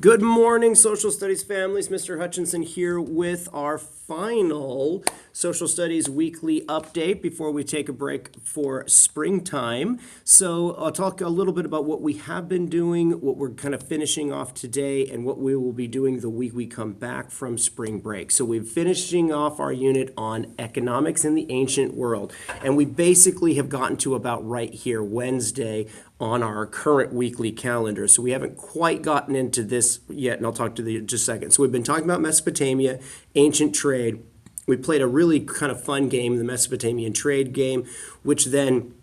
Good morning, social studies families. Mr. Hutchinson here with our final social studies weekly update before we take a break for springtime. So I'll talk a little bit about what we have been doing, what we're kind of finishing off today, and what we will be doing the week we come back from spring break. So we're finishing off our unit on economics in the ancient world, and we basically have gotten to about right here, Wednesday, on our current weekly calendar. So we haven't quite gotten into this yet, and I'll talk to you in just a second. So we've been talking about Mesopotamia, ancient trade. We played a really kind of fun game, the Mesopotamian trade game, which then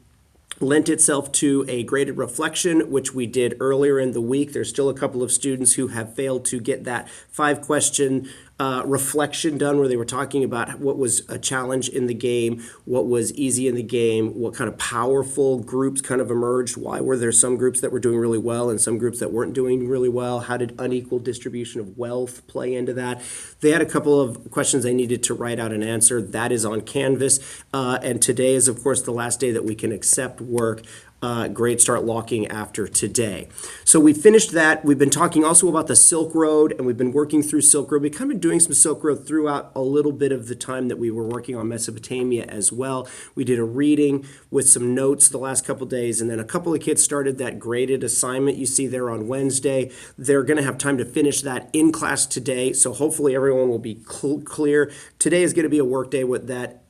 lent itself to a graded reflection, which we did earlier in the week. There's still a couple of students who have failed to get that 5-question reflection done, where they were talking about what was a challenge in the game, what was easy in the game, what kind of powerful groups kind of emerged, why were there some groups that were doing really well and some groups that weren't doing really well, how did unequal distribution of wealth play into that. They had a couple of questions they needed to write out an answer. That is on Canvas, and today is, of course, the last day that we can accept work. Grades start locking after today. So we finished that. We've been talking also about the Silk Road, and we've been working through Silk Road. We've kind of been doing some Silk Road throughout a little bit of the time that we were working on Mesopotamia as well. We did a reading with some notes the last couple days, and then a couple of kids started that graded assignment you see there on Wednesday. They're going to have time to finish that in class today, so hopefully everyone will be clear. Today is going to be a work day with that.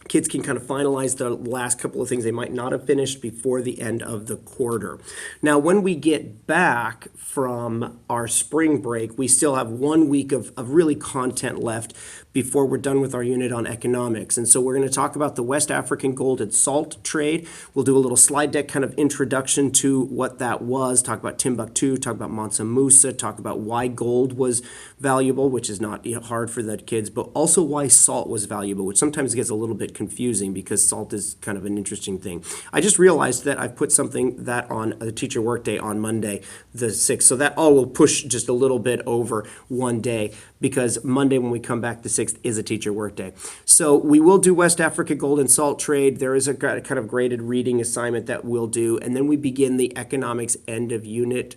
Kids can kind of finalize the last couple of things they might not have finished before the end of the quarter. Now, when we get back from our spring break, we still have 1 week of really content left before we're done with our unit on economics. And so we're going to talk about the West African gold and salt trade. We'll do a little slide deck kind of introduction to what that was, talk about Timbuktu, talk about Mansa Musa, talk about why gold was valuable, which is not hard for the kids, but also why salt was valuable, which sometimes gets a little bit confusing because salt is kind of an interesting thing. I just realized that I've put something that on a teacher workday on Monday, the 6th, so that all will push just a little bit over one day because Monday when we come back the 6th is a teacher workday. So we will do West Africa gold and salt trade. There is a kind of graded reading assignment that we'll do, and then we begin the economics end of unit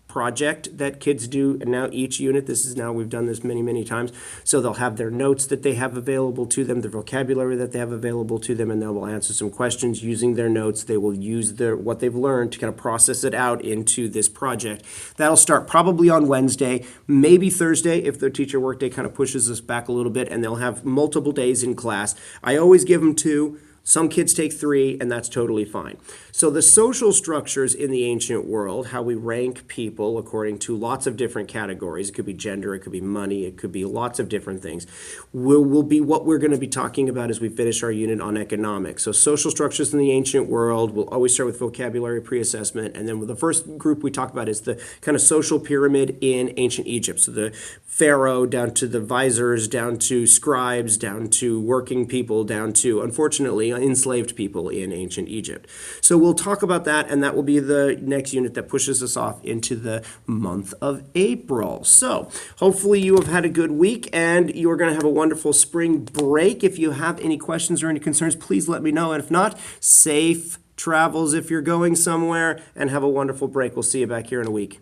project that kids do. And now each unit, we've done this many times, so they'll have their notes that they have available to them, the vocabulary that they have available to them, and they will answer some questions using their notes. They will use what they've learned to kind of process it out into this project. That'll start probably on Wednesday, maybe Thursday if their teacher workday kind of pushes us back a little bit, and they'll have multiple days in class. I always give them 2. Some kids take 3, and that's totally fine. So the social structures in the ancient world, how we rank people according to lots of different categories, it could be gender, it could be money, it could be lots of different things, will be what we're going to be talking about as we finish our unit on economics. So social structures in the ancient world, we'll always start with vocabulary pre-assessment, and then the first group we talk about is the kind of social pyramid in ancient Egypt. So the pharaoh down to the viziers, down to scribes, down to working people, down to, unfortunately, enslaved people in ancient Egypt. So we'll talk about that, and that will be the next unit that pushes us off into the month of April. So hopefully you have had a good week, and you are going to have a wonderful spring break. If you have any questions or any concerns, please let me know. And if not, safe travels if you're going somewhere, and have a wonderful break. We'll see you back here in a week.